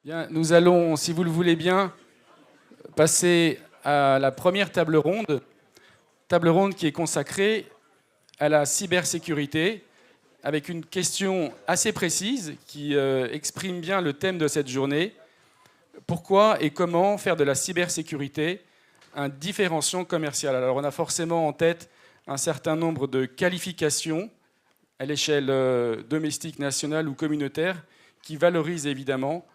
Bien, nous allons, si vous le voulez bien, passer à la première table ronde qui est consacrée à la cybersécurité, avec une question assez précise qui exprime bien le thème de cette journée. Pourquoi et comment faire de la cybersécurité un différenciant commercial? Alors on a forcément en tête un certain nombre de qualifications à l'échelle domestique, nationale ou communautaire qui valorisent évidemment,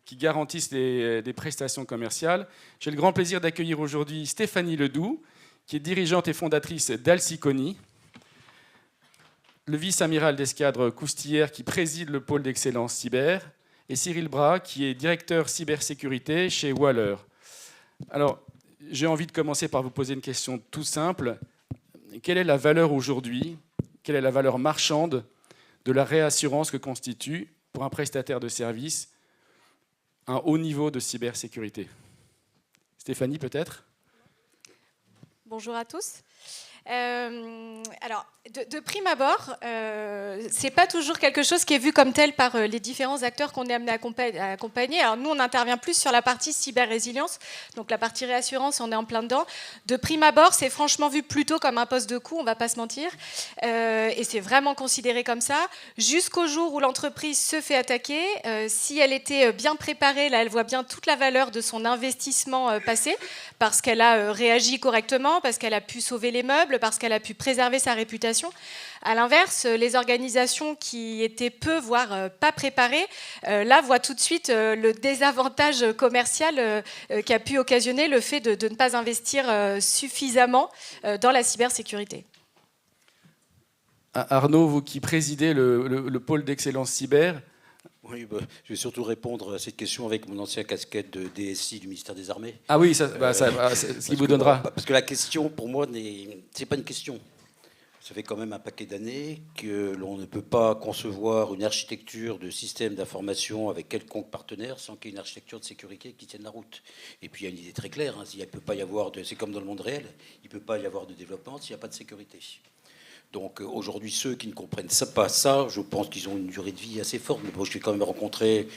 qui garantissent des prestations commerciales. J'ai le grand plaisir d'accueillir aujourd'hui Stéphanie Ledoux, qui est dirigeante et fondatrice d'Alcyconis, le vice-amiral d'escadre Coustillère qui préside le pôle d'excellence cyber, et Cyril Bras, qui est directeur cybersécurité chez Waller. Alors, j'ai envie de commencer par vous poser une question tout simple. Quelle est la valeur aujourd'hui, quelle est la valeur marchande de la réassurance que constitue, pour un prestataire de service, un haut niveau de cybersécurité? Stéphanie, peut-être? Bonjour à tous. Alors, de prime abord, c'est pas toujours quelque chose qui est vu comme tel par les différents acteurs qu'on est amené à accompagner. Alors nous, on intervient plus sur la partie cyber-résilience, donc la partie réassurance, on est en plein dedans. De prime abord, c'est franchement vu plutôt comme un poste de coût, on va pas se mentir, et c'est vraiment considéré comme ça, jusqu'au jour où l'entreprise se fait attaquer. Si elle était bien préparée, là, elle voit bien toute la valeur de son investissement passé, parce qu'elle a réagi correctement, parce qu'elle a pu sauver les meubles, parce qu'elle a pu préserver sa réputation. À l'inverse, les organisations qui étaient peu, voire pas préparées, là, voient tout de suite le désavantage commercial qu'a pu occasionner le fait de ne pas investir suffisamment dans la cybersécurité. Arnaud, vous qui présidez le pôle d'excellence cyber. Oui, je vais surtout répondre à cette question avec mon ancienne casquette de DSI du ministère des Armées. Ah oui, c'est ce qui vous donnera. Parce que la question, pour moi, c'est pas une question. Ça fait quand même un paquet d'années que l'on ne peut pas concevoir une architecture de système d'information avec quelconque partenaire sans qu'il y ait une architecture de sécurité qui tienne la route. Et puis il y a une idée très claire, hein, il peut pas y avoir c'est comme dans le monde réel, il ne peut pas y avoir de développement s'il n'y a pas de sécurité. Donc aujourd'hui, ceux qui ne comprennent pas ça, je pense qu'ils ont une durée de vie assez forte. Mais bon, je suis quand même rencontré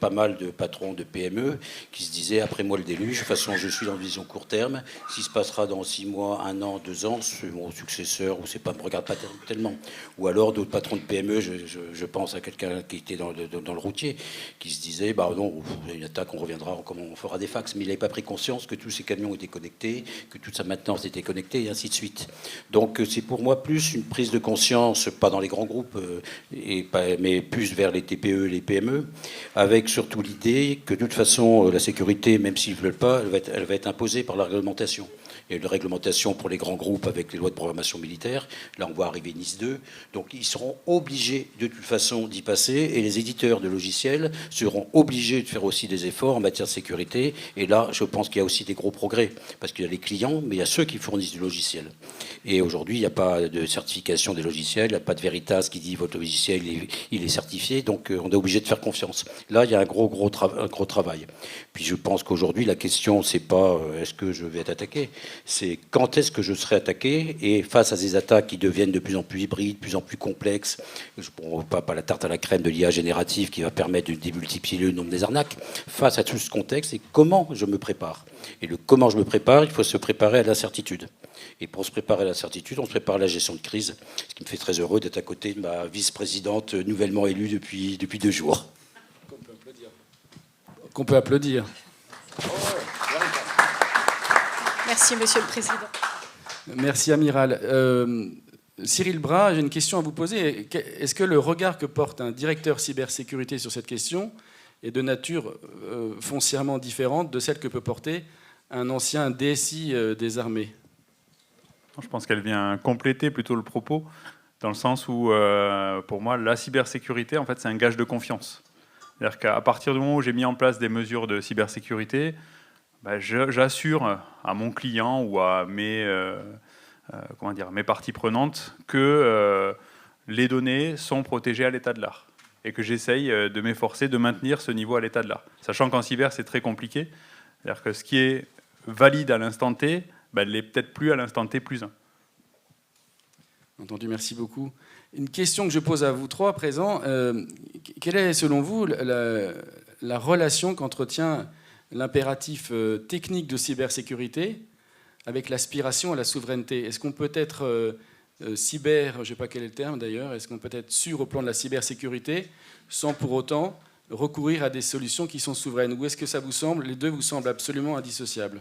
pas mal de patrons de PME qui se disaient, après moi le déluge, de toute façon je suis dans une vision court terme, ce qui se passera dans 6 mois, 1 an, 2 ans, c'est mon successeur, ou c'est pas, me regarde pas tellement. Ou alors d'autres patrons de PME, je pense à quelqu'un qui était dans le routier, qui se disait, bah non, il y a une attaque, on reviendra, on fera des fax. Mais il n'avait pas pris conscience que tous ces camions étaient connectés, que toute sa maintenance était connectée, et ainsi de suite. Donc c'est pour moi plus une prise de conscience, pas dans les grands groupes, mais plus vers les TPE et les PME, avec surtout l'idée que de toute façon, la sécurité, même s'ils ne veulent pas, elle va être imposée par la réglementation. Il y a une réglementation pour les grands groupes avec les lois de programmation militaire. Là, on voit arriver Nice 2. Donc, ils seront obligés de toute façon d'y passer. Et les éditeurs de logiciels seront obligés de faire aussi des efforts en matière de sécurité. Et là, je pense qu'il y a aussi des gros progrès. Parce qu'il y a les clients, mais il y a ceux qui fournissent du logiciel. Et aujourd'hui, il n'y a pas de certification des logiciels. Il n'y a pas de Veritas qui dit votre logiciel, il est certifié. Donc, on est obligé de faire confiance. Là, il y a un gros travail. Puis, je pense qu'aujourd'hui, la question, c'est pas est-ce que je vais être attaqué, c'est quand est-ce que je serai attaqué, et face à ces attaques qui deviennent de plus en plus hybrides, de plus en plus complexes, je ne prends pas la tarte à la crème de l'IA générative qui va permettre de démultiplier le nombre des arnaques, face à tout ce contexte, c'est comment je me prépare. Et le comment je me prépare, il faut se préparer à l'incertitude. Et pour se préparer à l'incertitude, on se prépare à la gestion de crise, ce qui me fait très heureux d'être à côté de ma vice-présidente nouvellement élue depuis 2 jours. Qu'on peut applaudir. Merci, Monsieur le Président. Merci, Amiral. Cyril Bras, j'ai une question à vous poser. Est-ce que le regard que porte un directeur cybersécurité sur cette question est de nature foncièrement différente de celle que peut porter un ancien DSI des armées? Je pense qu'elle vient compléter plutôt le propos, dans le sens où, pour moi, la cybersécurité, en fait, c'est un gage de confiance. C'est-à-dire qu'à partir du moment où j'ai mis en place des mesures de cybersécurité, j'assure à mon client ou à mes parties prenantes que les données sont protégées à l'état de l'art et que j'essaye de m'efforcer de maintenir ce niveau à l'état de l'art. Sachant qu'en cyber, c'est très compliqué. C'est-à-dire que ce qui est valide à l'instant T, ne l'est peut-être plus à l'instant T plus 1. Entendu, merci beaucoup. Une question que je pose à vous trois présents. Quelle est, selon vous, la relation qu'entretient l'impératif technique de cybersécurité avec l'aspiration à la souveraineté. Est-ce qu'on peut être cyber, je ne sais pas quel est le terme d'ailleurs, est-ce qu'on peut être sûr au plan de la cybersécurité sans pour autant recourir à des solutions qui sont souveraines? Ou est-ce que ça vous semble, les deux vous semblent absolument indissociables?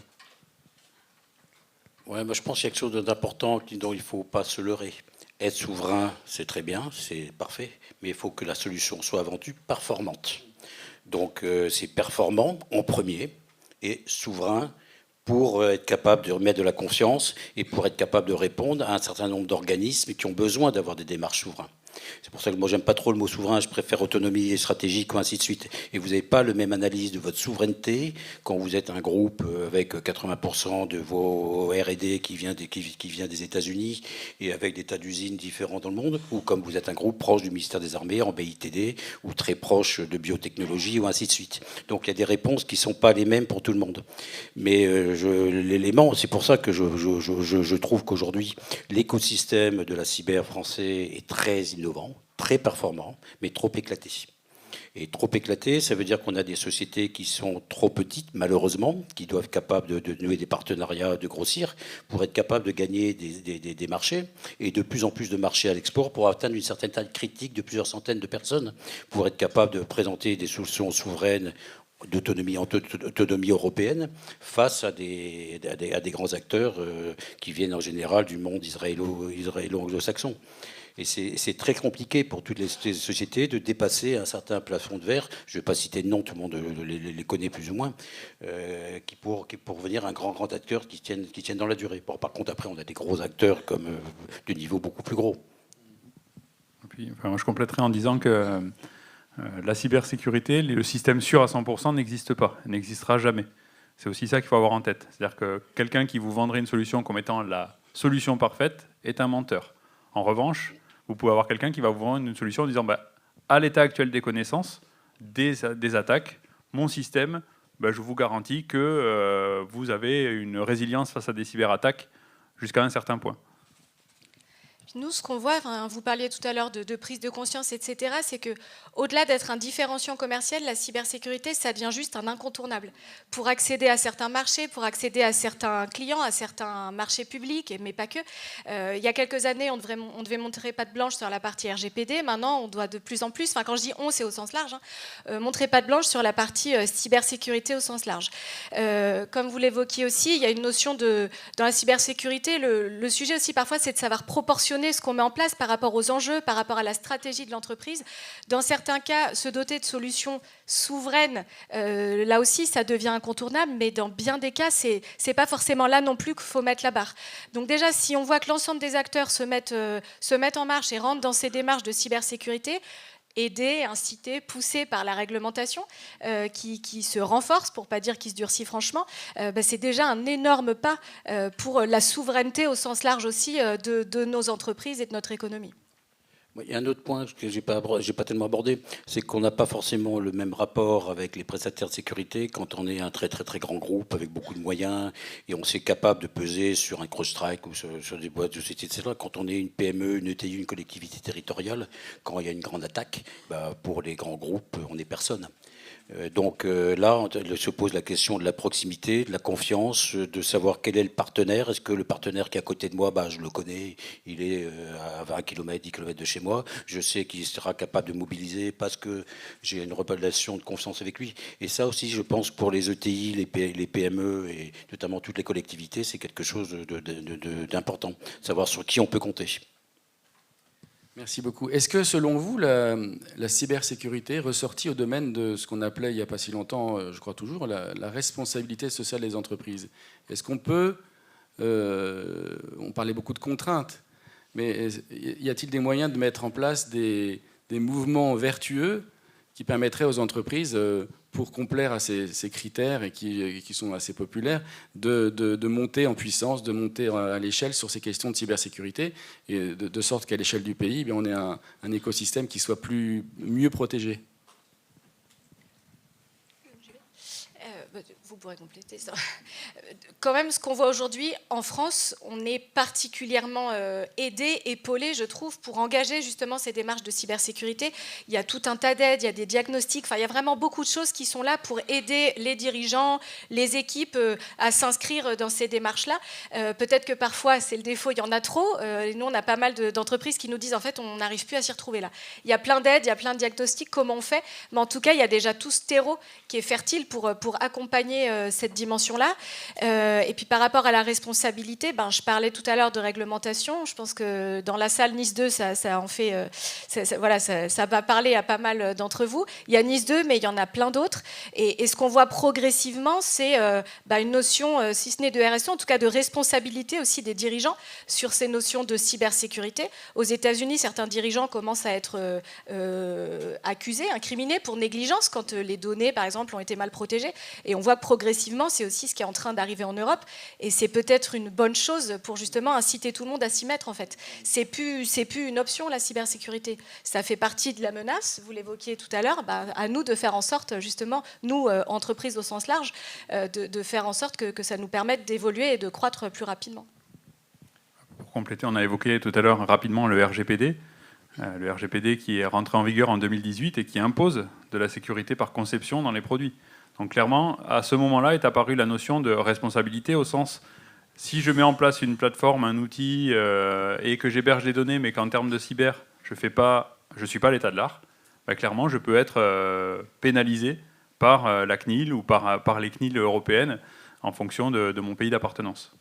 Ouais, moi je pense qu'il y a quelque chose d'important dont il ne faut pas se leurrer. Être souverain, c'est très bien, c'est parfait, mais il faut que la solution soit avant tout performante. Donc c'est performant en premier et souverain pour être capable de remettre de la confiance et pour être capable de répondre à un certain nombre d'organismes qui ont besoin d'avoir des démarches souveraines. C'est pour ça que moi j'aime pas trop le mot souverain, je préfère autonomie et stratégique ou ainsi de suite. Et vous n'avez pas le même analyse de votre souveraineté quand vous êtes un groupe avec 80% de vos R&D qui vient des États-Unis et avec des tas d'usines différents dans le monde, ou comme vous êtes un groupe proche du ministère des Armées en BITD ou très proche de biotechnologie ou ainsi de suite. Donc il y a des réponses qui ne sont pas les mêmes pour tout le monde. Mais l'élément, c'est pour ça que je trouve qu'aujourd'hui l'écosystème de la cyber français est très innovant, très performant, mais trop éclaté. Et trop éclaté, ça veut dire qu'on a des sociétés qui sont trop petites, malheureusement, qui doivent être capables de nouer des partenariats, de grossir, pour être capables de gagner des marchés, et de plus en plus de marchés à l'export, pour atteindre une certaine taille critique de plusieurs centaines de personnes, pour être capables de présenter des solutions souveraines d'autonomie européenne face à des grands acteurs qui viennent en général du monde israélo-anglo-saxon. Et c'est très compliqué pour toutes les sociétés de dépasser un certain plafond de verre. Je ne vais pas citer de nom, tout le monde les connaît plus ou moins, qui pour venir un grand acteur qui tiennent dans la durée. Bon, par contre, après, on a des gros acteurs comme de niveau beaucoup plus gros. Et puis, moi, je compléterai en disant que la cybersécurité, le système sûr à 100% n'existe pas, n'existera jamais. C'est aussi ça qu'il faut avoir en tête. C'est-à-dire que quelqu'un qui vous vendrait une solution comme étant la solution parfaite est un menteur. En revanche, vous pouvez avoir quelqu'un qui va vous vendre une solution en disant à l'état actuel des connaissances, des attaques, mon système, je vous garantis que vous avez une résilience face à des cyberattaques jusqu'à un certain point. Nous, ce qu'on voit, vous parliez tout à l'heure de prise de conscience, etc., c'est qu'au-delà d'être un différenciant commercial, la cybersécurité, ça devient juste un incontournable. Pour accéder à certains marchés, pour accéder à certains clients, à certains marchés publics, mais pas que. Il y a quelques années, on devait montrer patte blanche sur la partie RGPD. Maintenant, on doit de plus en plus, quand je dis on, c'est au sens large, montrer patte blanche sur la partie cybersécurité au sens large. Comme vous l'évoquiez aussi, il y a une notion dans la cybersécurité, le sujet aussi parfois, c'est de savoir proportionner ce qu'on met en place par rapport aux enjeux, par rapport à la stratégie de l'entreprise. Dans certains cas, se doter de solutions souveraines, là aussi, ça devient incontournable, mais dans bien des cas, c'est pas forcément là non plus qu'il faut mettre la barre. Donc déjà, si on voit que l'ensemble des acteurs se mettent en marche et rentrent dans ces démarches de cybersécurité, aider, inciter, poussé par la réglementation qui se renforce, pour ne pas dire qui se durcit franchement, c'est déjà un énorme pas pour la souveraineté au sens large aussi de nos entreprises et de notre économie. Il y a un autre point que j'ai pas tellement abordé, c'est qu'on n'a pas forcément le même rapport avec les prestataires de sécurité quand on est un très très très grand groupe avec beaucoup de moyens et on est capable de peser sur un CrowdStrike ou sur des boîtes de société, etc. Quand on est une PME, une ETI, une collectivité territoriale, quand il y a une grande attaque, pour les grands groupes, on n'est personne. Donc là, il se pose la question de la proximité, de la confiance, de savoir quel est le partenaire. Est-ce que le partenaire qui est à côté de moi, je le connais, il est à 20 km, 10 km de chez moi. Je sais qu'il sera capable de mobiliser parce que j'ai une relation de confiance avec lui. Et ça aussi, je pense, pour les ETI, les PME et notamment toutes les collectivités, c'est quelque chose d'important. Savoir sur qui on peut compter. Merci beaucoup. Est-ce que, selon vous, la cybersécurité ressortit au domaine de ce qu'on appelait, il n'y a pas si longtemps, je crois toujours, la responsabilité sociale des entreprises? Est-ce qu'on peut... on parlait beaucoup de contraintes, mais y a-t-il des moyens de mettre en place des mouvements vertueux qui permettraient aux entreprises, pour complaire à ces critères et qui sont assez populaires, de monter en puissance, de monter à l'échelle sur ces questions de cybersécurité, et de sorte qu'à l'échelle du pays, on ait un écosystème qui soit mieux protégé? Vous pourrez compléter ça. Quand même, ce qu'on voit aujourd'hui en France, on est particulièrement aidé, épaulé, je trouve, pour engager justement ces démarches de cybersécurité. Il y a tout un tas d'aides, il y a des diagnostics, enfin, il y a vraiment beaucoup de choses qui sont là pour aider les dirigeants, les équipes à s'inscrire dans ces démarches-là. Peut-être que parfois, c'est le défaut, il y en a trop. Nous, on a pas mal d'entreprises qui nous disent, en fait, on n'arrive plus à s'y retrouver là. Il y a plein d'aides, il y a plein de diagnostics, comment on fait? Mais en tout cas, il y a déjà tout ce terreau qui est fertile pour accompagner cette dimension-là. Et puis par rapport à la responsabilité, je parlais tout à l'heure de réglementation. Je pense que dans la salle Nice 2, ça en fait, ça va parler à pas mal d'entre vous. Il y a Nice 2, mais il y en a plein d'autres. Et ce qu'on voit progressivement, c'est une notion, si ce n'est de RSE, en tout cas de responsabilité aussi des dirigeants sur ces notions de cybersécurité. Aux États-Unis, certains dirigeants commencent à être accusés, incriminés pour négligence quand les données, par exemple, ont été mal protégées. Et on voit progressivement, c'est aussi ce qui est en train d'arriver en Europe. Et c'est peut-être une bonne chose pour justement inciter tout le monde à s'y mettre, en fait. C'est plus une option, la cybersécurité. Ça fait partie de la menace, vous l'évoquiez tout à l'heure. À nous de faire en sorte, justement, nous, entreprises au sens large, de faire en sorte que ça nous permette d'évoluer et de croître plus rapidement. Pour compléter, on a évoqué tout à l'heure rapidement le RGPD. Le RGPD qui est rentré en vigueur en 2018 et qui impose de la sécurité par conception dans les produits. Donc clairement, à ce moment-là est apparue la notion de responsabilité au sens, si je mets en place une plateforme, un outil, et que j'héberge des données, mais qu'en termes de cyber, je ne suis pas à l'état de l'art, clairement, je peux être pénalisé par la CNIL ou par les CNIL européennes en fonction de mon pays d'appartenance.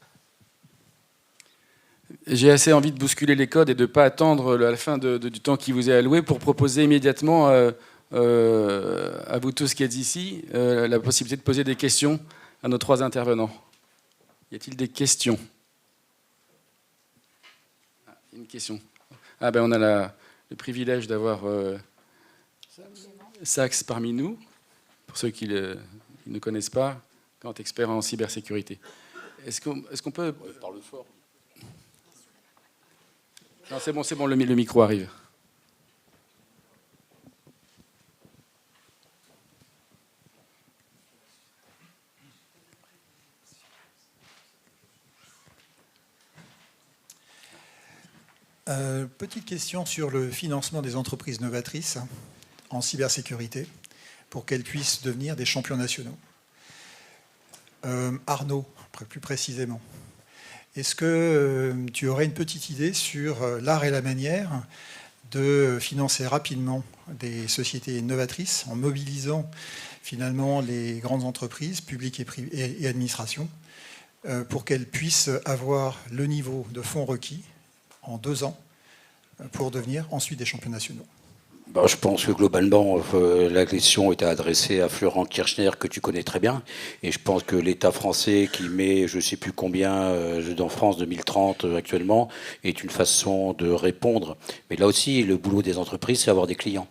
J'ai assez envie de bousculer les codes et de ne pas attendre la fin du temps qui vous est alloué pour proposer immédiatement à vous tous qui êtes ici la possibilité de poser des questions à nos trois intervenants. Y a-t-il des questions? Une question. On a le privilège d'avoir Sax parmi nous, pour ceux qui ne connaissent pas, grand expert en cybersécurité. Est-ce qu'on peut... Parle fort. Non, c'est bon, le micro arrive. Petite question sur le financement des entreprises novatrices en cybersécurité pour qu'elles puissent devenir des champions nationaux. Arnaud, plus précisément, est-ce que tu aurais une petite idée sur l'art et la manière de financer rapidement des sociétés novatrices en mobilisant finalement les grandes entreprises publiques et administrations pour qu'elles puissent avoir le niveau de fonds requis en 2 ans pour devenir ensuite des champions nationaux? Je pense que globalement, la question était adressée à Florent Kirchner, que tu connais très bien. Et je pense que l'État français qui met, je ne sais plus combien, dans France 2030 actuellement, est une façon de répondre. Mais là aussi, le boulot des entreprises, c'est avoir des clients.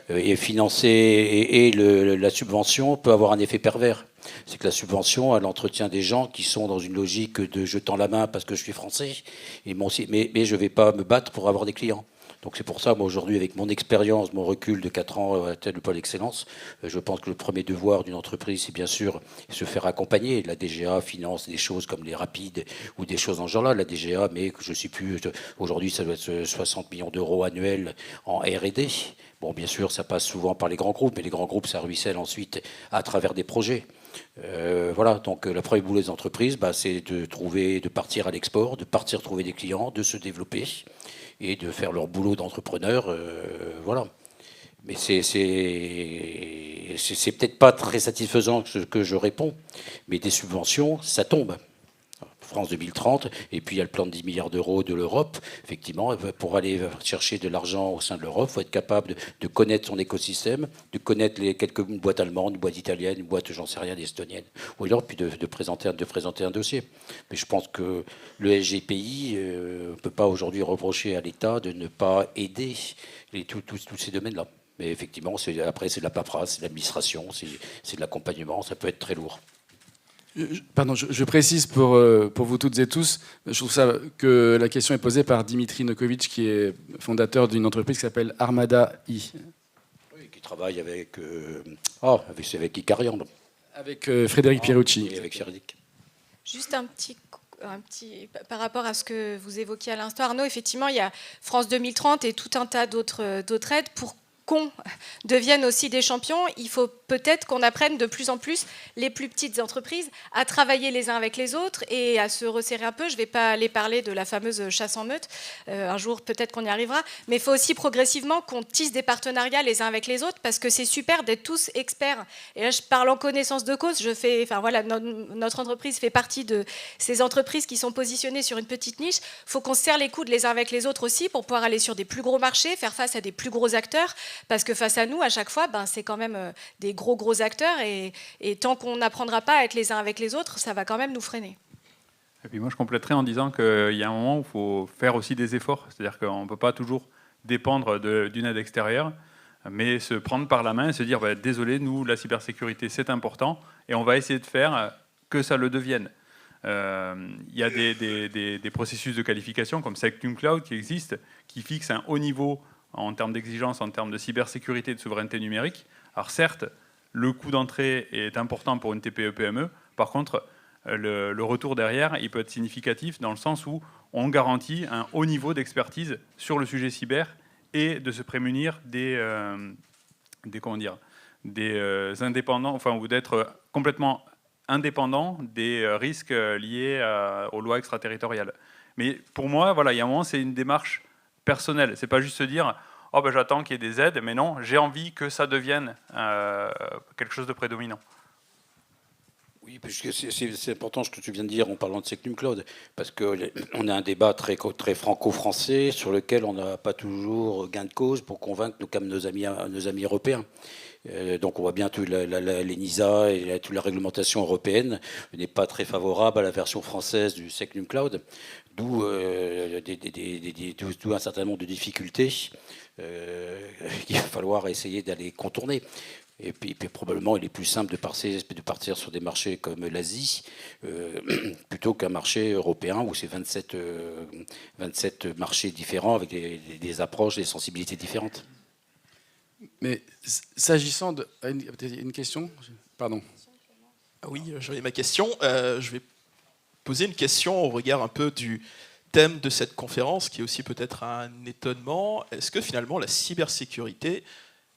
Ouais. Et financer, la subvention peut avoir un effet pervers. C'est que la subvention, elle entretient des gens qui sont dans une logique de je tends la main parce que je suis français, mais je ne vais pas me battre pour avoir des clients. Donc c'est pour ça, moi aujourd'hui, avec mon expérience, mon recul de 4 ans à tel pôle excellence, je pense que le premier devoir d'une entreprise, c'est bien sûr se faire accompagner. La DGA finance des choses comme les rapides ou des choses dans ce genre-là. La DGA, mais je ne sais plus, aujourd'hui ça doit être 60 millions d'euros annuels en R&D. Bon, bien sûr, ça passe souvent par les grands groupes, mais les grands groupes, ça ruisselle ensuite à travers des projets. Voilà, donc le premier boulot des entreprises, c'est de partir à l'export, de partir trouver des clients, de se développer et de faire leur boulot d'entrepreneur, voilà. Mais c'est peut-être pas très satisfaisant ce que je réponds, mais des subventions, ça tombe. France 2030, et puis il y a le plan de 10 milliards d'euros de l'Europe. Effectivement, pour aller chercher de l'argent au sein de l'Europe, il faut être capable de connaître son écosystème, de connaître une boîte allemande, une boîte italienne, une boîte, j'en sais rien, estonienne, ou alors puis de présenter un dossier. Mais je pense que le SGPI ne peut pas aujourd'hui reprocher à l'État de ne pas aider tous ces domaines-là. Mais effectivement, après, c'est de la paperasse, c'est de l'administration, c'est de l'accompagnement, ça peut être très lourd. Pardon, je précise pour vous toutes et tous, je trouve ça que la question est posée par Dimitri Nokovic, qui est fondateur d'une entreprise qui s'appelle Armada I. Oui, qui travaille avec Icarian. Avec Frédéric Pierucci. Et avec Frédéric. Juste un petit par rapport à ce que vous évoquiez à l'instant, Arnaud, effectivement, il y a France 2030 et tout un tas d'autres aides pour qu'on devienne aussi des champions. Il faut peut-être qu'on apprenne de plus en plus, les plus petites entreprises, à travailler les uns avec les autres et à se resserrer un peu. Je ne vais pas aller parler de la fameuse chasse en meute. Un jour, peut-être qu'on y arrivera. Mais il faut aussi progressivement qu'on tisse des partenariats les uns avec les autres, parce que c'est super d'être tous experts. Et là, je parle en connaissance de cause. Notre entreprise fait partie de ces entreprises qui sont positionnées sur une petite niche. Il faut qu'on se serre les coudes les uns avec les autres aussi pour pouvoir aller sur des plus gros marchés, faire face à des plus gros acteurs. Parce que face à nous, à chaque fois, c'est quand même des gros acteurs. Et tant qu'on n'apprendra pas à être les uns avec les autres, ça va quand même nous freiner. Et puis moi, je compléterais en disant qu'il y a un moment où il faut faire aussi des efforts. C'est-à-dire qu'on ne peut pas toujours dépendre d'une aide extérieure, mais se prendre par la main et se dire désolé, nous, la cybersécurité, c'est important, et on va essayer de faire que ça le devienne. Il y a des processus de qualification comme SecNumCloud qui existent, qui fixent un haut niveau en termes d'exigence, en termes de cybersécurité et de souveraineté numérique. Alors certes, le coût d'entrée est important pour une TPE-PME. Par contre, le retour derrière, il peut être significatif dans le sens où on garantit un haut niveau d'expertise sur le sujet cyber et de se prémunir des indépendants, ou d'être complètement indépendant des risques liés aux lois extraterritoriales. Mais pour moi, il y a un moment, c'est une démarche personnelle. C'est pas juste se dire j'attends qu'il y ait des aides, mais non, j'ai envie que ça devienne quelque chose de prédominant. Oui, parce que c'est important ce que tu viens de dire en parlant de SecNumCloud, parce qu'on a un débat très franco-français sur lequel on n'a pas toujours gain de cause pour convaincre nos amis européens. Donc on voit bien que l'ENISA et toute la réglementation européenne n'est pas très favorable à la version française du SecNumCloud, d'où un certain nombre de difficultés qu'il va falloir essayer d'aller contourner. Et puis probablement, il est plus simple de partir sur des marchés comme l'Asie plutôt qu'un marché européen où c'est 27 marchés différents avec des approches, des sensibilités différentes. Mais s'agissant de... Une question ? Pardon. Oui, j'avais ma question. Je vais poser une question au regard un peu du thème de cette conférence, qui est aussi peut-être un étonnement. Est-ce que finalement la cybersécurité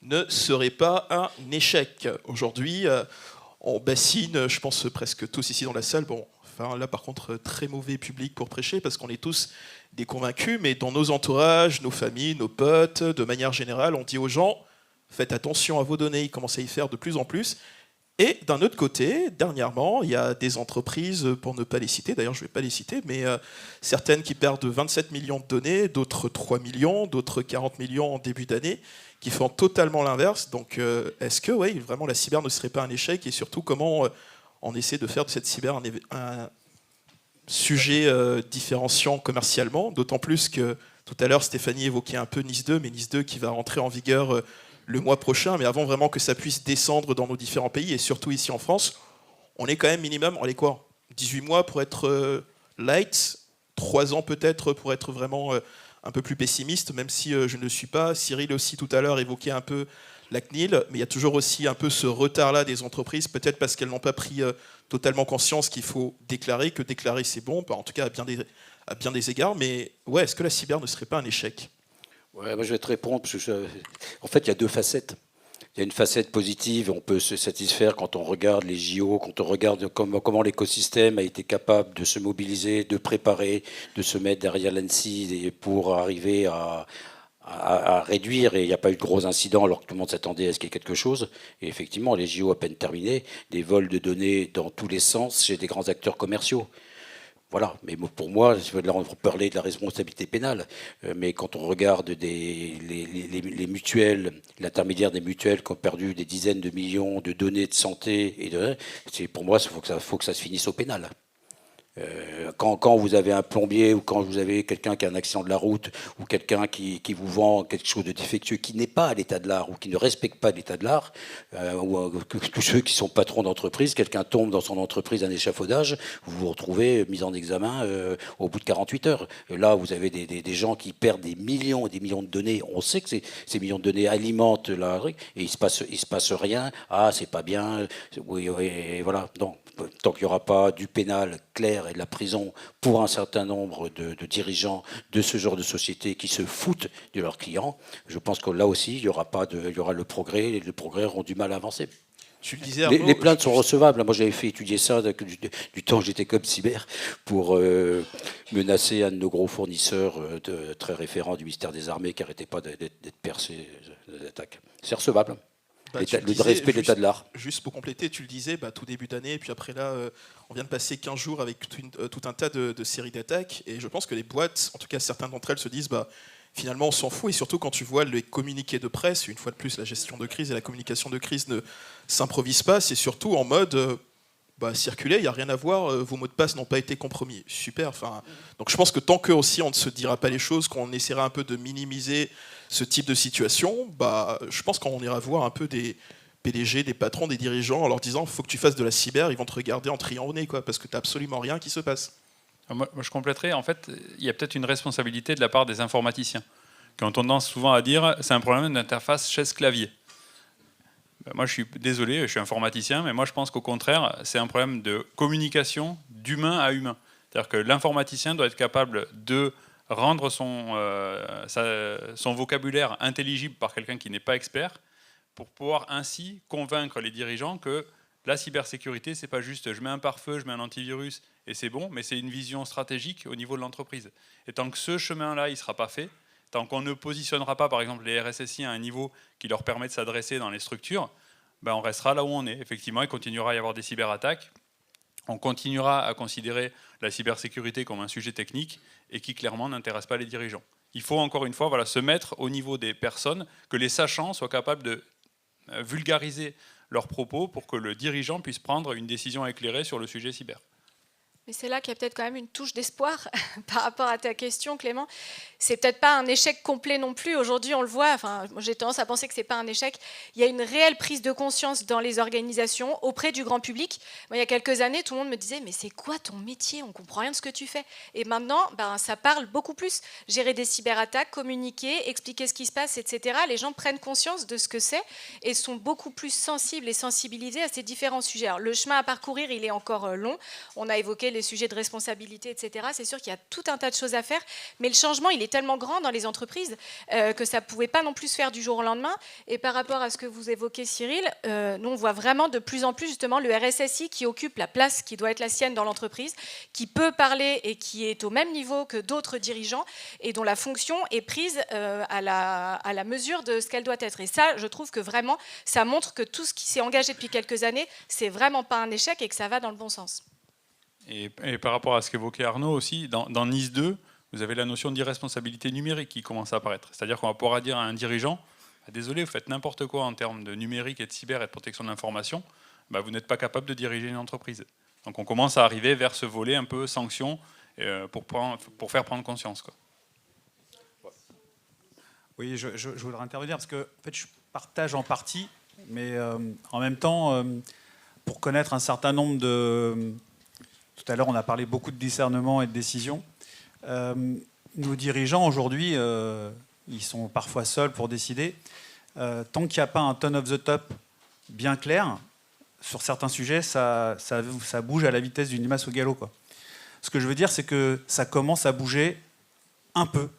ne serait pas un échec ? Aujourd'hui, on bassine, je pense presque tous ici dans la salle, là par contre très mauvais public pour prêcher, parce qu'on est tous des convaincus, mais dans nos entourages, nos familles, nos potes, de manière générale, on dit aux gens, faites attention à vos données, ils commencent à y faire de plus en plus. Et d'un autre côté, dernièrement, il y a des entreprises, pour ne pas les citer, d'ailleurs je ne vais pas les citer, mais certaines qui perdent 27 millions de données, d'autres 3 millions, d'autres 40 millions en début d'année, qui font totalement l'inverse. Donc est-ce que vraiment la cyber ne serait pas un échec, et surtout comment on essaie de faire de cette cyber un sujet différenciant commercialement, d'autant plus que tout à l'heure Stéphanie évoquait un peu NIS 2, mais NIS 2 qui va rentrer en vigueur le mois prochain, mais avant vraiment que ça puisse descendre dans nos différents pays, et surtout ici en France, on est quand même minimum, 18 mois pour être light, 3 ans peut-être pour être vraiment un peu plus pessimiste, même si je ne le suis pas. Cyril aussi tout à l'heure évoquait un peu la CNIL, mais il y a toujours aussi un peu ce retard-là des entreprises, peut-être parce qu'elles n'ont pas pris totalement conscience qu'il faut déclarer, que déclarer c'est bon, en tout cas à bien des égards, mais est-ce que la cyber ne serait pas un échec ? Ouais, moi je vais te répondre, parce que en fait il y a deux facettes. Il y a une facette positive, on peut se satisfaire quand on regarde les JO, quand on regarde comment l'écosystème a été capable de se mobiliser, de préparer, de se mettre derrière l'ANSSI pour arriver à réduire, et il n'y a pas eu de gros incidents alors que tout le monde s'attendait à ce qu'il y ait quelque chose. Et effectivement, les JO à peine terminés, des vols de données dans tous les sens chez des grands acteurs commerciaux. Voilà, mais pour moi, on peut parler de la responsabilité pénale, mais quand on regarde les mutuelles, l'intermédiaire des mutuelles qui ont perdu des dizaines de millions de données de santé, pour moi, il faut que ça se finisse au pénal. Quand vous avez un plombier ou quand vous avez quelqu'un qui a un accident de la route ou quelqu'un qui vous vend quelque chose de défectueux qui n'est pas à l'état de l'art ou qui ne respecte pas l'état de l'art, tous ceux qui sont patrons d'entreprise, quelqu'un tombe dans son entreprise un échafaudage, vous vous retrouvez mis en examen au bout de 48 heures. Et là, vous avez des gens qui perdent des millions et des millions de données. On sait que ces millions de données alimentent la truc et il se passe rien. Ah, c'est pas bien. Oui, et voilà. Donc, tant qu'il n'y aura pas du pénal clair et de la prison pour un certain nombre de dirigeants de ce genre de société qui se foutent de leurs clients, je pense que là aussi, il y aura le progrès, et les progrès auront du mal à avancer. Tu le disais, Arnaud, les plaintes sont recevables. Moi, j'avais fait étudier ça du temps où j'étais comme cyber pour menacer un de nos gros fournisseurs très référents du ministère des Armées qui n'arrêtait pas d'être percé d'attaques. C'est recevable. Le respect de l'état de l'art. Juste pour compléter, tu le disais, tout début d'année, et puis après là, on vient de passer 15 jours avec tout un tas de séries d'attaques, et je pense que les boîtes, en tout cas certaines d'entre elles, se disent, finalement on s'en fout, et surtout quand tu vois les communiqués de presse, une fois de plus la gestion de crise et la communication de crise ne s'improvisent pas, c'est surtout en mode... circuler, il n'y a rien à voir, vos mots de passe n'ont pas été compromis. Super. Donc je pense que tant que aussi on ne se dira pas les choses, qu'on essaiera un peu de minimiser ce type de situation, je pense qu'on ira voir un peu des PDG, des patrons, des dirigeants en leur disant il faut que tu fasses de la cyber, ils vont te regarder en triant au nez, parce que tu n'as absolument rien qui se passe. Moi, je compléterais, en fait, il y a peut-être une responsabilité de la part des informaticiens, qui ont tendance souvent à dire c'est un problème d'interface chaise-clavier. Moi, je suis désolé, je suis informaticien, mais moi, je pense qu'au contraire, c'est un problème de communication d'humain à humain. C'est-à-dire que l'informaticien doit être capable de rendre son vocabulaire intelligible par quelqu'un qui n'est pas expert, pour pouvoir ainsi convaincre les dirigeants que la cybersécurité, c'est pas juste je mets un pare-feu, je mets un antivirus et c'est bon, mais c'est une vision stratégique au niveau de l'entreprise. Et tant que ce chemin-là, il ne sera pas fait, tant qu'on ne positionnera pas, par exemple, les RSSI à un niveau qui leur permet de s'adresser dans les structures, on restera là où on est. Effectivement, il continuera à y avoir des cyberattaques. On continuera à considérer la cybersécurité comme un sujet technique et qui, clairement, n'intéresse pas les dirigeants. Il faut, encore une fois, se mettre au niveau des personnes, que les sachants soient capables de vulgariser leurs propos pour que le dirigeant puisse prendre une décision éclairée sur le sujet cyber. Mais c'est là qu'il y a peut-être quand même une touche d'espoir par rapport à ta question, Clément. C'est peut-être pas un échec complet non plus. Aujourd'hui, on le voit. J'ai tendance à penser que c'est pas un échec. Il y a une réelle prise de conscience dans les organisations auprès du grand public. Moi, il y a quelques années, tout le monde me disait mais c'est quoi ton métier ? On comprend rien de ce que tu fais. Et maintenant, ça parle beaucoup plus. Gérer des cyberattaques, communiquer, expliquer ce qui se passe, etc. Les gens prennent conscience de ce que c'est et sont beaucoup plus sensibles et sensibilisés à ces différents sujets. Alors, le chemin à parcourir, il est encore long. On a évoqué les sujets de responsabilité, etc. C'est sûr qu'il y a tout un tas de choses à faire, mais le changement, il est tellement grand dans les entreprises que ça ne pouvait pas non plus se faire du jour au lendemain. Et par rapport à ce que vous évoquez, Cyril, nous, on voit vraiment de plus en plus justement le RSSI qui occupe la place qui doit être la sienne dans l'entreprise, qui peut parler et qui est au même niveau que d'autres dirigeants et dont la fonction est prise à la mesure de ce qu'elle doit être. Et ça, je trouve que vraiment, ça montre que tout ce qui s'est engagé depuis quelques années, c'est vraiment pas un échec et que ça va dans le bon sens. Et par rapport à ce qu'évoquait Arnaud aussi, dans NIS 2, vous avez la notion d'irresponsabilité numérique qui commence à apparaître. C'est-à-dire qu'on va pouvoir dire à un dirigeant désolé, vous faites n'importe quoi en termes de numérique et de cyber et de protection de l'information, vous n'êtes pas capable de diriger une entreprise. Donc on commence à arriver vers ce volet un peu sanction pour faire prendre conscience, quoi. Oui, je voudrais intervenir parce que en fait, je partage en partie, mais en même temps, pour connaître un certain nombre de... Tout à l'heure, on a parlé beaucoup de discernement et de décision. Nos dirigeants, aujourd'hui, ils sont parfois seuls pour décider. Tant qu'il n'y a pas un turn of the top bien clair, sur certains sujets, ça bouge à la vitesse d'une limace au galop, quoi. Ce que je veux dire, c'est que ça commence à bouger un peu.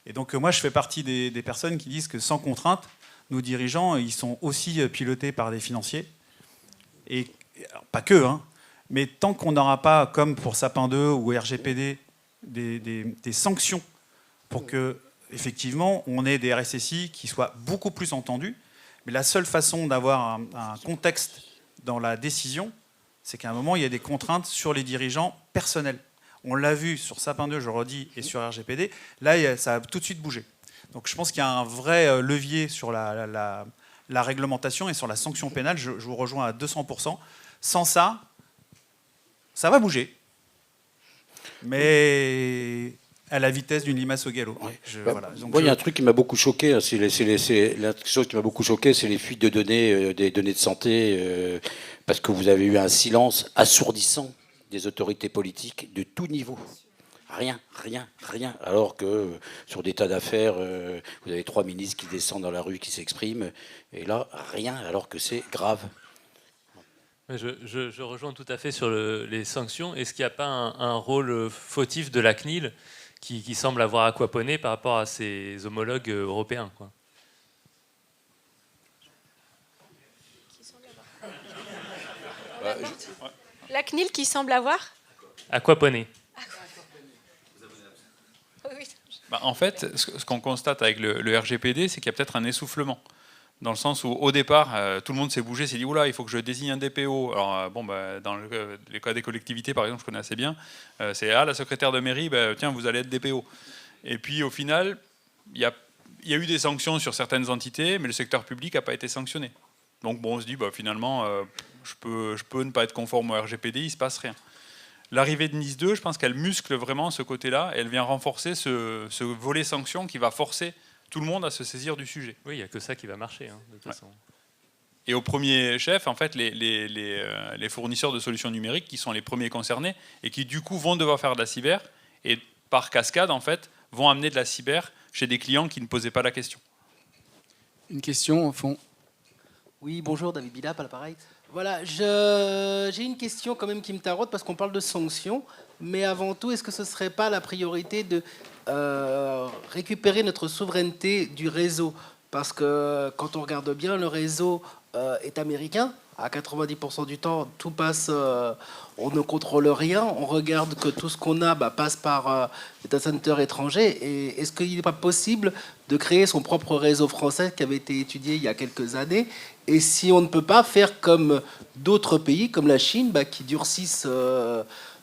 Et donc, moi, je fais partie des personnes qui disent que sans contrainte, nos dirigeants, ils sont aussi pilotés par des financiers. Et alors, pas que, hein. Mais tant qu'on n'aura pas, comme pour Sapin 2 ou RGPD, des sanctions pour que, effectivement, on ait des RSSI qui soient beaucoup plus entendus, mais la seule façon d'avoir un contexte dans la décision, c'est qu'à un moment, il y a des contraintes sur les dirigeants personnels. On l'a vu sur Sapin 2, je redis, et sur RGPD. Là, ça a tout de suite bougé. Donc je pense qu'il y a un vrai levier sur la réglementation et sur la sanction pénale. Je vous rejoins à 200%. Sans ça, ça va bouger. mais à la vitesse d'une limace au galop. Ouais. Voilà. Donc Moi, il y a un truc qui m'a beaucoup choqué. Hein, la chose qui m'a beaucoup choqué, c'est les fuites de données, des données de santé, parce que vous avez eu un silence assourdissant des autorités politiques de tout niveau. Rien. Alors que sur des tas d'affaires, vous avez 3 ministres qui descendent dans la rue, qui s'expriment, et là, rien, alors que c'est grave. Je rejoins tout à fait sur les sanctions. Est-ce qu'il n'y a pas un rôle fautif de la CNIL qui semble avoir aquaponé par rapport à ses homologues européens, quoi? La CNIL qui semble avoir Aquaponé. Oui. En fait, ce qu'on constate avec le RGPD, c'est qu'il y a peut-être un essoufflement. Dans le sens où, au départ, tout le monde s'est bougé, s'est dit, oula, il faut que je désigne un DPO. Alors, dans les cas des collectivités, par exemple, je connais assez bien, c'est, la secrétaire de mairie, tiens, vous allez être DPO. Et puis, au final, il y a eu des sanctions sur certaines entités, mais le secteur public n'a pas été sanctionné. Donc, on se dit, finalement, je peux ne pas être conforme au RGPD, il ne se passe rien. L'arrivée de Nice 2, je pense qu'elle muscle vraiment ce côté-là, et elle vient renforcer ce volet sanction qui va forcer tout le monde à se saisir du sujet. Oui, il n'y a que ça qui va marcher, hein, de toute façon. Et au premier chef, en fait, les fournisseurs de solutions numériques qui sont les premiers concernés et qui, du coup, vont devoir faire de la cyber et, par cascade, en fait, vont amener de la cyber chez des clients qui ne posaient pas la question. Une question, au fond. Oui, bonjour, David Bilap, à l'appareil. Voilà, j'ai une question quand même qui me taraude parce qu'on parle de sanctions, mais avant tout, est-ce que ce ne serait pas la priorité de récupérer notre souveraineté du réseau? Parce que quand on regarde bien, le réseau est américain. À 90% du temps, tout passe, on ne contrôle rien. On regarde que tout ce qu'on a passe par des data centers étrangers. Et est-ce qu'il n'est pas possible de créer son propre réseau français qui avait été étudié il y a quelques années? Et si on ne peut pas faire comme d'autres pays, comme la Chine, qui durcissent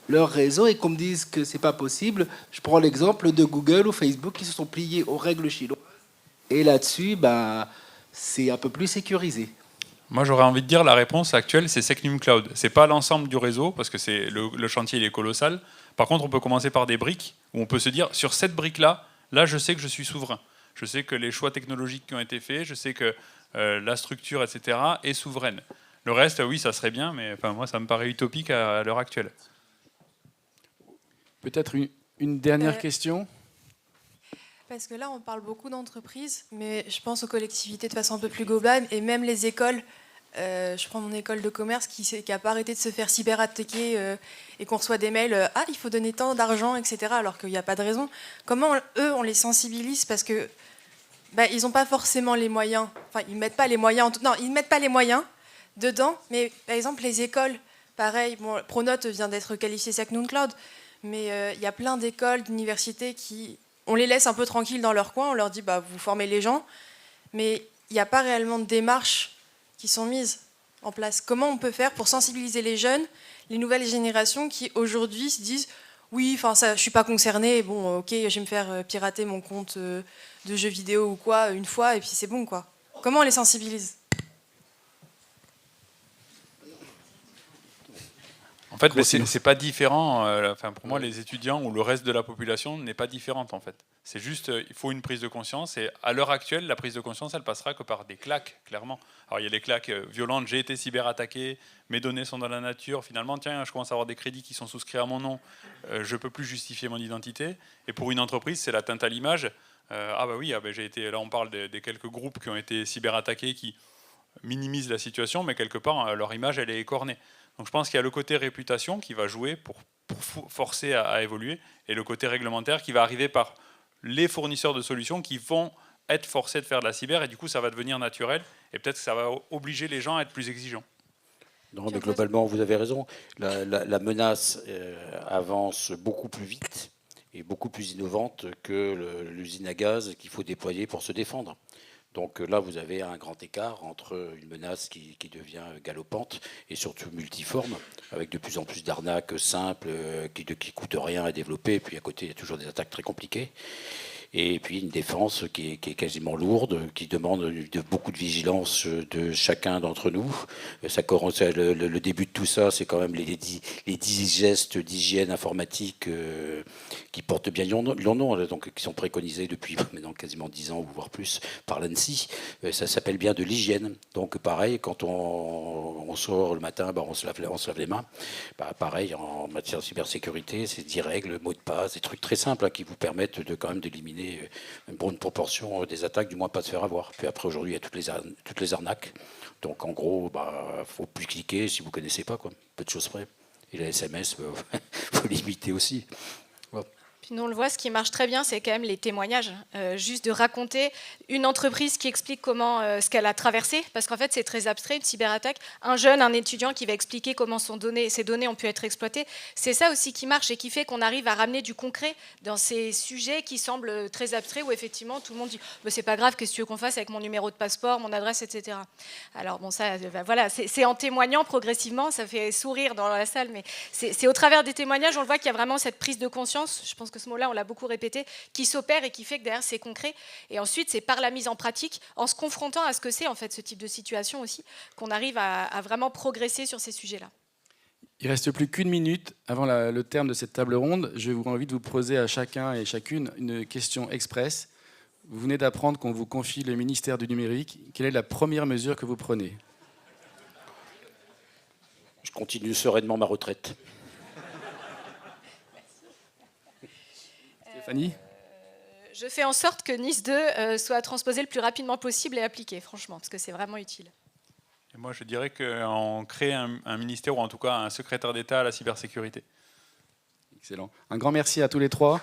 leur réseau et qu'on me dise que c'est pas possible, je prends l'exemple de Google ou Facebook qui se sont pliés aux règles chinoises. Et là-dessus, c'est un peu plus sécurisé. Moi, j'aurais envie de dire la réponse actuelle, c'est Secnum Cloud. C'est pas l'ensemble du réseau, parce que le chantier il est colossal. Par contre, on peut commencer par des briques, où on peut se dire, sur cette brique-là, là, je sais que je suis souverain. Je sais que les choix technologiques qui ont été faits, je sais que la structure, etc., est souveraine. Le reste, oui, ça serait bien, mais moi, ça me paraît utopique à l'heure actuelle. Peut-être une dernière question. Parce que là, on parle beaucoup d'entreprises, mais je pense aux collectivités de façon un peu plus globale, et même les écoles. Je prends mon école de commerce qui n'a pas arrêté de se faire cyberattaquer et qu'on reçoit des mails il faut donner tant d'argent, etc., alors qu'il n'y a pas de raison. Comment, eux, on les sensibilise? Parce que ils n'ont pas forcément les moyens. Enfin, ils ne mettent pas les moyens. Non, ils ne mettent pas les moyens dedans, mais par exemple, les écoles, pareil, Pronote vient d'être qualifié Secnum Cloud, mais il y a plein d'écoles, d'universités qui... On les laisse un peu tranquilles dans leur coin, on leur dit vous formez les gens, mais il n'y a pas réellement de démarches qui sont mises en place. Comment on peut faire pour sensibiliser les jeunes, les nouvelles générations qui aujourd'hui se disent oui, je ne suis pas concerné, bon, ok, je vais me faire pirater mon compte de jeux vidéo ou quoi une fois et puis c'est bon, quoi. Comment on les sensibilise? En fait, c'est pas différent. Pour moi, les étudiants ou le reste de la population n'est pas différente, en fait. C'est juste, il faut une prise de conscience. Et à l'heure actuelle, la prise de conscience, elle passera que par des claques, clairement. Alors, il y a les claques violentes. J'ai été cyberattaqué, mes données sont dans la nature. Finalement, tiens, je commence à avoir des crédits qui sont souscrits à mon nom. Je peux plus justifier mon identité. Et pour une entreprise, c'est l'atteinte à l'image. J'ai été. Là, on parle des quelques groupes qui ont été cyberattaqués, qui minimisent la situation, mais quelque part, leur image, elle est écornée. Donc je pense qu'il y a le côté réputation qui va jouer pour forcer à évoluer, et le côté réglementaire qui va arriver par les fournisseurs de solutions qui vont être forcés de faire de la cyber, et du coup ça va devenir naturel, et peut-être que ça va obliger les gens à être plus exigeants. Non, mais globalement, vous avez raison. La menace avance beaucoup plus vite et beaucoup plus innovante que l'usine à gaz qu'il faut déployer pour se défendre. Donc là, vous avez un grand écart entre une menace qui devient galopante et surtout multiforme, avec de plus en plus d'arnaques simples qui ne coûtent rien à développer. Et puis à côté, il y a toujours des attaques très compliquées. Et puis une défense qui est quasiment lourde, qui demande beaucoup de vigilance de chacun d'entre nous. Le début de tout ça, c'est quand même les 10 gestes d'hygiène informatique qui portent bien leur nom, donc qui sont préconisés depuis maintenant quasiment 10 ans ou voire plus par l'ANSSI. Ça s'appelle bien de l'hygiène. Donc pareil, quand on sort le matin, on se lave les mains. Pareil, en matière de cybersécurité, c'est 10 règles, mots de passe, des trucs très simples qui vous permettent de quand même d'éliminer une bonne proportion des attaques, du moins pas de se faire avoir. Puis après, aujourd'hui, il y a toutes les arnaques. Donc en gros, faut plus cliquer si vous connaissez pas, quoi. Peu de choses près. Et les SMS, faut limiter aussi. Voilà. Puis nous, on le voit, ce qui marche très bien, c'est quand même les témoignages. Juste de raconter une entreprise qui explique comment ce qu'elle a traversé, parce qu'en fait, c'est très abstrait, une cyberattaque. Un jeune, un étudiant qui va expliquer comment ces données ont pu être exploitées. C'est ça aussi qui marche et qui fait qu'on arrive à ramener du concret dans ces sujets qui semblent très abstraits, où effectivement, tout le monde dit c'est pas grave, qu'est-ce que tu veux qu'on fasse avec mon numéro de passeport, mon adresse, etc. Alors bon, ça, voilà, c'est en témoignant progressivement, ça fait sourire dans la salle, mais c'est au travers des témoignages, on le voit qu'il y a vraiment cette prise de conscience. Je pense que ce mot-là, on l'a beaucoup répété, qui s'opère et qui fait que derrière c'est concret. Et ensuite, c'est par la mise en pratique, en se confrontant à ce que c'est en fait ce type de situation aussi, qu'on arrive à vraiment progresser sur ces sujets-là. Il ne reste plus qu'une minute avant le terme de cette table ronde. Je vous invite de vous poser à chacun et chacune une question express. Vous venez d'apprendre qu'on vous confie le ministère du numérique. Quelle est la première mesure que vous prenez ? Je continue sereinement ma retraite. Stéphanie ? Je fais en sorte que NIS 2 soit transposé le plus rapidement possible et appliqué, franchement, parce que c'est vraiment utile. Et moi, je dirais qu'on crée un ministère, ou en tout cas un secrétaire d'État à la cybersécurité. Excellent. Un grand merci à tous les trois.